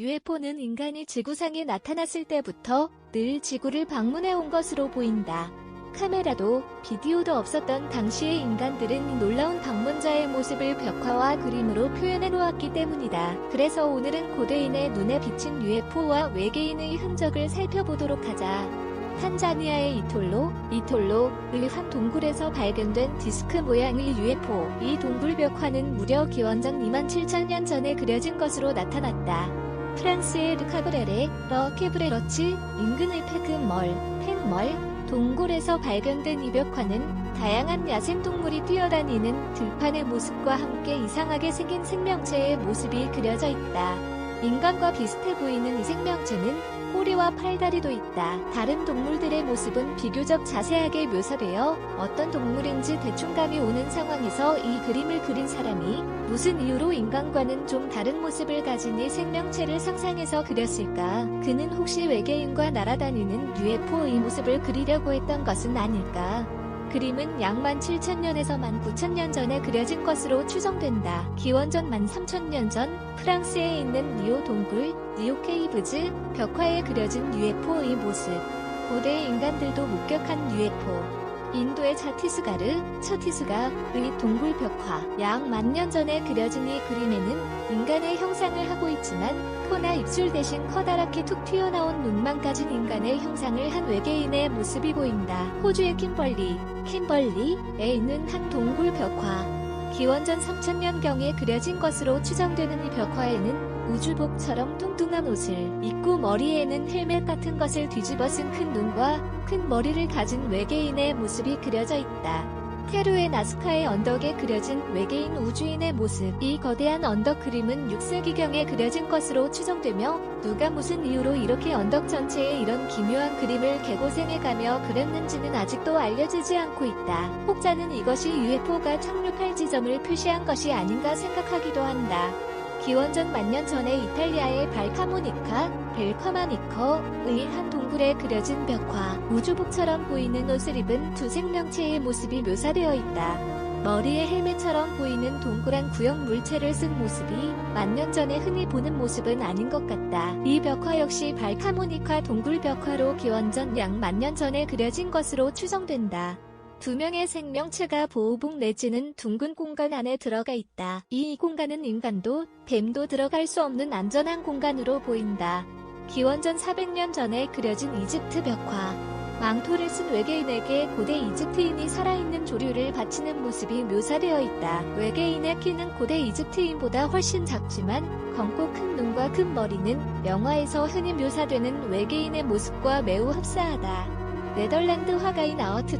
UFO는 인간이 지구상에 나타났을 때부터 늘 지구를 방문해 온 것으로 보인다. 카메라도 비디오도 없었던 당시의 인간들은 놀라운 방문자의 모습을 벽화와 그림으로 표현해 놓았기 때문이다. 그래서 오늘은 고대인의 눈에 비친 UFO와 외계인의 흔적을 살펴보도록 하자. 탄자니아의 이톨로의 한 동굴에서 발견된 디스크 모양의 UFO. 이 동굴 벽화는 무려 기원전 27,000년 전에 그려진 것으로 나타났다. 프랑스의 르카브레레 케브레러치 인근의 팽멀 동굴에서 발견된 이 벽화는 다양한 야생동물이 뛰어다니는 들판의 모습과 함께 이상하게 생긴 생명체의 모습이 그려져 있다. 인간과 비슷해 보이는 이 생명체는 꼬리와 팔다리도 있다. 다른 동물들의 모습은 비교적 자세하게 묘사되어 어떤 동물인지 대충 감이 오는 상황에서 이 그림을 그린 사람이 무슨 이유로 인간과는 좀 다른 모습을 가진 이 생명체를 상상해서 그렸을까? 그는 혹시 외계인과 날아다니는 UFO의 모습을 그리려고 했던 것은 아닐까? 그림은 약 17,000년에서 19,000년 전에 그려진 것으로 추정된다. 기원전 13,000년 전 프랑스에 있는 리오 동굴, 리오 케이브즈 벽화에 그려진 UFO의 모습. 고대 인간들도 목격한 UFO. 인도의 처티스가의 동굴 벽화. 약 10,000년 전에 그려진 이 그림에는 인간의 형상을 하고 있지만 코나 입술 대신 커다랗게 툭 튀어나온 눈만 가진 인간의 형상을 한 외계인의 모습이 보인다. 호주의 킴벌리에 있는 한 동굴 벽화. 기원전 3000년경에 그려진 것으로 추정되는 이 벽화에는 우주복처럼 뚱뚱한 옷을 입고 머리에는 헬멧 같은 것을 뒤집어 쓴 큰 눈과 큰 머리를 가진 외계인의 모습이 그려져 있다. 페루의 나스카의 언덕에 그려진 외계인 우주인의 모습. 이 거대한 언덕 그림은 6세기경에 그려진 것으로 추정되며 누가 무슨 이유로 이렇게 언덕 전체에 이런 기묘한 그림을 개고생해가며 그렸는지는 아직도 알려지지 않고 있다. 혹자는 이것이 UFO가 착륙할 지점을 표시한 것이 아닌가 생각하기도 한다. 기원전 10,000년 전에 이탈리아의 벨카마니커의 한 동굴에 그려진 벽화. 우주복처럼 보이는 옷을 입은 두 생명체의 모습이 묘사되어 있다. 머리에 헬멧처럼 보이는 동그란 구형 물체를 쓴 모습이 10,000년 전에 흔히 보는 모습은 아닌 것 같다. 이 벽화 역시 발카모니카 동굴 벽화로 기원전 약 10,000년 전에 그려진 것으로 추정된다. 두 명의 생명체가 보호복 내지는 둥근 공간 안에 들어가 있다. 이 공간은 인간도 뱀도 들어갈 수 없는 안전한 공간으로 보인다. 기원전 400년 전에 그려진 이집트 벽화. 망토를 쓴 외계인에게 고대 이집트인이 살아있는 조류를 바치는 모습이 묘사되어 있다. 외계인의 키는 고대 이집트인보다 훨씬 작지만 검고 큰 눈과 큰 머리는 영화에서 흔히 묘사되는 외계인의 모습과 매우 흡사하다. 네덜란드 화가인 에어트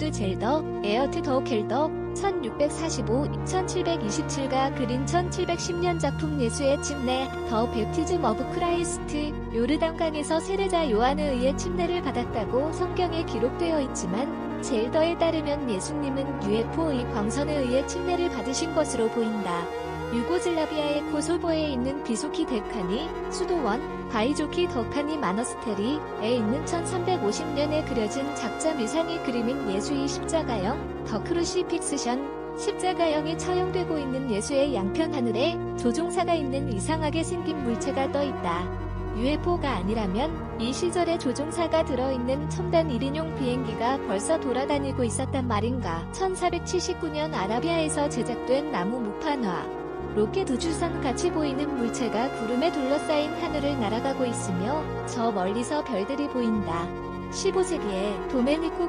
더 켈더 1645-1727가 그린 1710년 작품 예수의 침례 더 베프티즘 오브 크라이스트. 요르단강에서 세례자 요한에 의해 침례를 받았다고 성경에 기록되어 있지만 젤더에 따르면 예수님은 UFO의 광선에 의해 침례를 받으신 것으로 보인다. 유고슬라비아의 코소보에 있는 비소키 데카니 수도원 바이조키 더카니 마너스테리에 있는 1350년에 그려진 작자 묘상의 그림인 예수의 십자가형 더 크루시픽스션. 십자가형이 처형되고 있는 예수의 양편 하늘에 조종사가 있는 이상하게 생긴 물체가 떠 있다. UFO가 아니라면 이 시절에 조종사가 들어있는 첨단 1인용 비행기가 벌써 돌아다니고 있었단 말인가. 1479년 아라비아에서 제작된 나무 무판화. 로켓 우주선 같이 보이는 물체가 구름에 둘러싸인 하늘을 날아가고 있으며 저 멀리서 별들이 보인다. 15세기에 도메니코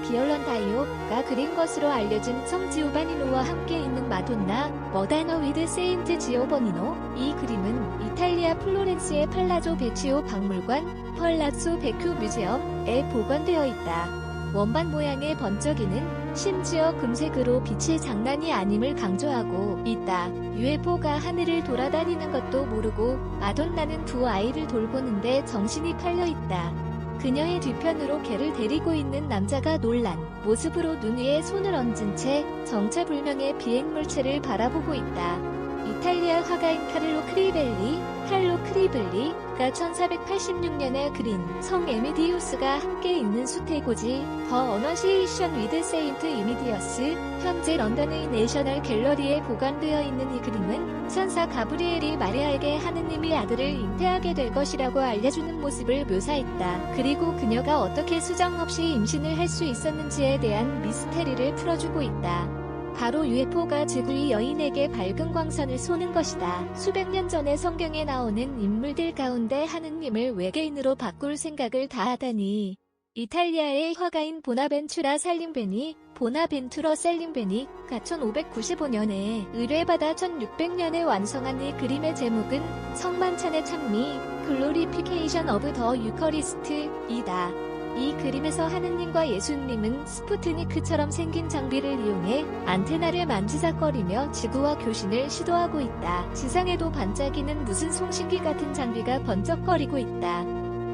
기얼런다요가 그린 것으로 알려진 성 지오바니노와 함께 있는 마돈나 머다너 위드 세인트 지오버니노. 이 그림은 이탈리아 플로렌스의 팔라조 베치오 박물관 펄라조 베큐 뮤지엄에 보관되어 있다. 원반 모양의 번쩍이는 심지어 금색으로 빛이 장난이 아님을 강조하고 있다. UFO가 하늘을 돌아다니는 것도 모르고 마돈나는 두 아이를 돌보는데 정신이 팔려 있다. 그녀의 뒤편으로 개를 데리고 있는 남자가 놀란 모습으로 눈 위에 손을 얹은 채 정체불명의 비행물체를 바라보고 있다. 이탈리아 화가인 칼로 크리블리가 1486년에 그린 성 에미디우스가 함께 있는 수태고지 더 어너시에이션 위드 세인트 이미디어스, 현재 런던의 내셔널 갤러리에 보관되어 있는 이 그림은 천사 가브리엘이 마리아에게 하느님이 아들을 잉태하게 될 것이라고 알려주는 모습을 묘사했다. 그리고 그녀가 어떻게 수정 없이 임신을 할 수 있었는지에 대한 미스테리를 풀어주고 있다. 바로 UFO가 지구의 여인에게 밝은 광선을 쏘는 것이다. 수백 년 전에 성경에 나오는 인물들 가운데 하느님을 외계인으로 바꿀 생각을 다하다니. 이탈리아의 화가인 보나벤투러 셀림베니가 1595년에 의뢰받아 1600년에 완성한 이 그림의 제목은 성만찬의 찬미, 글로리피케이션 오브 더 유커리스트이다. 이 그림에서 하느님과 예수님은 스푸트니크처럼 생긴 장비를 이용해 안테나를 만지작거리며 지구와 교신을 시도하고 있다. 지상에도 반짝이는 무슨 송신기 같은 장비가 번쩍거리고 있다.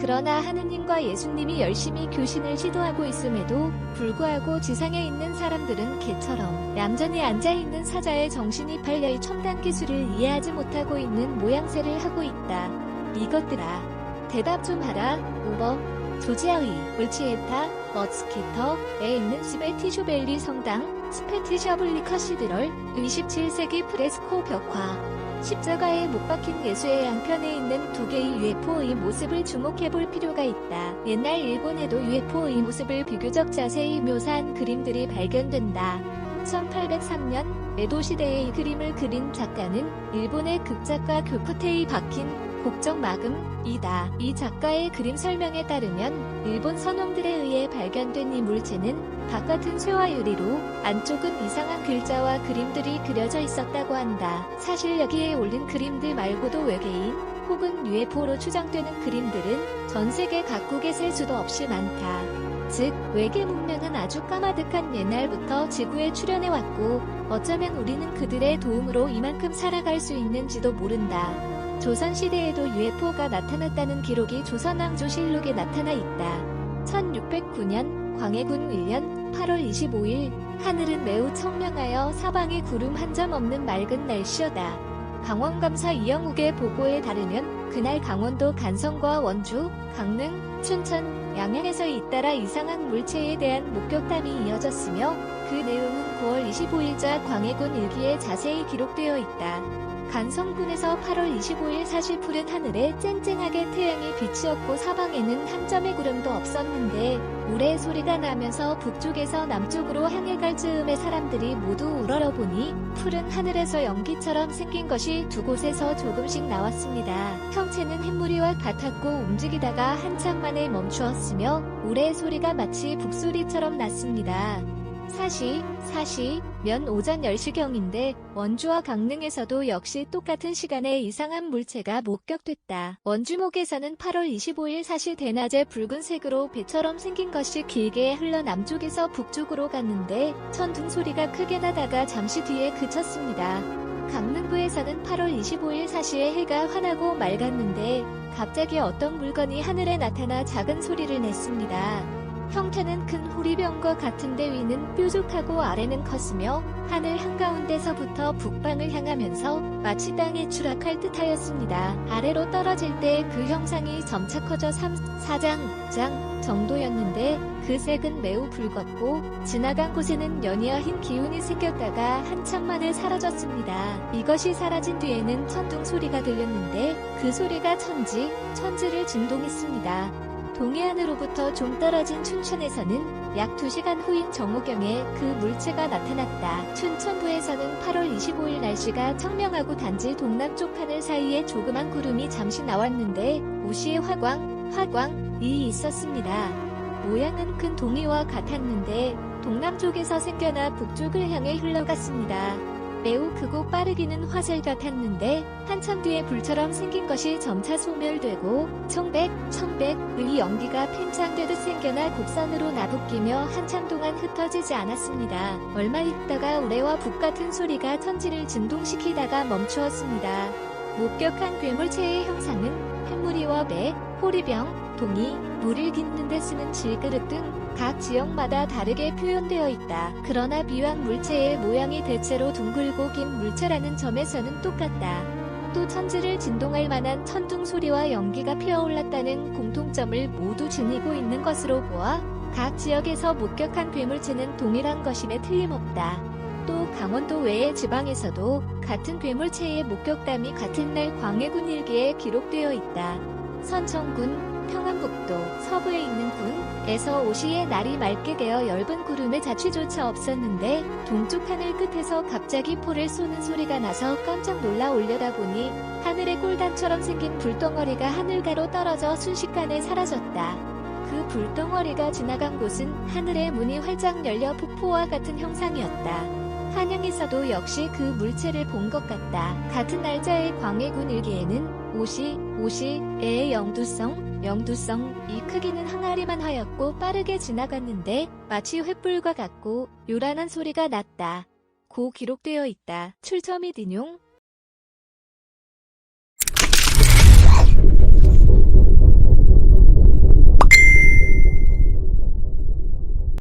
그러나 하느님과 예수님이 열심히 교신을 시도하고 있음에도 불구하고 지상에 있는 사람들은 개처럼 얌전히 앉아있는 사자의 정신이 팔려의 첨단 기술을 이해하지 못하고 있는 모양새를 하고 있다. 이것들아, 대답 좀 하라. 오버. 조지아의 울치에타 머츠케터에 있는 스페티슈벨리 성당, 스페티셔블리 커시드럴, 27세기 프레스코 벽화, 십자가에 못 박힌 예수의 양편에 있는 두 개의 UFO의 모습을 주목해볼 필요가 있다. 옛날 일본에도 UFO의 모습을 비교적 자세히 묘사한 그림들이 발견된다. 1803년 에도 시대의 이 그림을 그린 작가는 일본의 극작가 교쿠테이 박힌 곡적 마금이다. 이 작가의 그림 설명에 따르면 일본 선원들에 의해 발견된 이 물체는 바깥은 쇠와 유리로 안쪽은 이상한 글자와 그림들이 그려져 있었다고 한다. 사실 여기에 올린 그림들 말고도 외계인 혹은 UFO로 추정되는 그림들은 전 세계 각국에 셀 수도 없이 많다. 즉, 외계 문명은 아주 까마득한 옛날부터 지구에 출현해왔고 어쩌면 우리는 그들의 도움으로 이만큼 살아갈 수 있는지도 모른다. 조선시대에도 UFO가 나타났다는 기록이 조선왕조실록에 나타나 있다. 1609년 광해군 1년 8월 25일 하늘은 매우 청명하여 사방에 구름 한 점 없는 맑은 날씨였다. 강원감사 이영욱의 보고에 따르면 그날 강원도 간성과 원주, 강릉, 춘천, 양양에서 잇따라 이상한 물체에 대한 목격담이 이어졌으며 그 내용은 9월 25일자 광해군 일기에 자세히 기록되어 있다. 간성군에서 8월 25일 사실 푸른 하늘에 쨍쨍하게 태양이 비치었고 사방에는 한 점의 구름도 없었는데 우레 소리가 나면서 북쪽에서 남쪽으로 향해 갈 즈음에 사람들이 모두 우러러보니 푸른 하늘에서 연기처럼 생긴 것이 두 곳에서 조금씩 나왔습니다. 형체는 햇무리와 같았고 움직이다가 한참 만에 멈추었으며 우레 소리가 마치 북소리처럼 났습니다. 사시면 오전 10시경인데 원주와 강릉에서도 역시 똑같은 시간에 이상한 물체가 목격됐다. 원주목에서는 8월 25일 사시 대낮에 붉은색으로 배처럼 생긴 것이 길게 흘러 남쪽에서 북쪽으로 갔는데 천둥 소리가 크게 나다가 잠시 뒤에 그쳤습니다. 강릉구에서는 8월 25일 사시에 해가 환하고 맑았는데 갑자기 어떤 물건이 하늘에 나타나 작은 소리를 냈습니다. 형태는 큰 호리병과 같은데 위는 뾰족하고 아래는 컸으며 하늘 한가운데서부터 북방을 향하면서 마치 땅에 추락할 듯하였습니다. 아래로 떨어질 때 그 형상이 점차 커져 3-4장 정도였는데 그 색은 매우 붉었고 지나간 곳에는 연이어 흰 기운이 생겼다가 한참 만에 사라졌습니다. 이것이 사라진 뒤에는 천둥 소리가 들렸는데 그 소리가 천지를 진동했습니다. 동해안으로부터 좀 떨어진 춘천에서는 약 2시간 후인 정오경에 그 물체가 나타났다. 춘천부에서는 8월 25일 날씨가 청명하고 단지 동남쪽 하늘 사이에 조그만 구름이 잠시 나왔는데 우시의 화광이 있었습니다. 모양은 큰 동이와 같았는데 동남쪽에서 생겨나 북쪽을 향해 흘러갔습니다. 매우 크고 빠르기는 화살 같았는데 한참 뒤에 불처럼 생긴 것이 점차 소멸되고 청백의 연기가 팽창되듯 생겨나 곡선으로 나부끼며 한참 동안 흩어지지 않았습니다. 얼마 있다가 우레와 북 같은 소리가 천지를 진동시키다가 멈추었습니다. 목격한 괴물체의 형상은 햇무리와 배, 호리병, 동이, 물을 깃는 데 쓰는 질그릇 등 각 지역마다 다르게 표현되어 있다. 그러나 비왕 물체의 모양이 대체로 둥글고 긴 물체라는 점에서는 똑같다. 또 천지를 진동할 만한 천둥 소리와 연기가 피어올랐다는 공통점을 모두 지니고 있는 것으로 보아 각 지역에서 목격한 괴물체는 동일한 것임에 틀림없다. 또 강원도 외의 지방에서도 같은 괴물체의 목격담이 같은 날 광해군 일기에 기록되어 있다. 선천군, 평안북도 서부에 있는 군에서 오시에 날이 맑게 되어 엷은 구름의 자취조차 없었는데 동쪽 하늘 끝에서 갑자기 포를 쏘는 소리가 나서 깜짝 놀라 올려다보니 하늘에 꿀단처럼 생긴 불덩어리가 하늘가로 떨어져 순식간에 사라졌다. 그 불덩어리가 지나간 곳은 하늘의 문이 활짝 열려 폭포와 같은 형상이었다. 한양에서도 역시 그 물체를 본 것 같다. 같은 날짜의 광해군 일기에는 오시의 영두성, 이 크기는 항아리만 하였고 빠르게 지나갔는데 마치 횃불과 같고 요란한 소리가 났다. 고 기록되어 있다. 출처 및 인용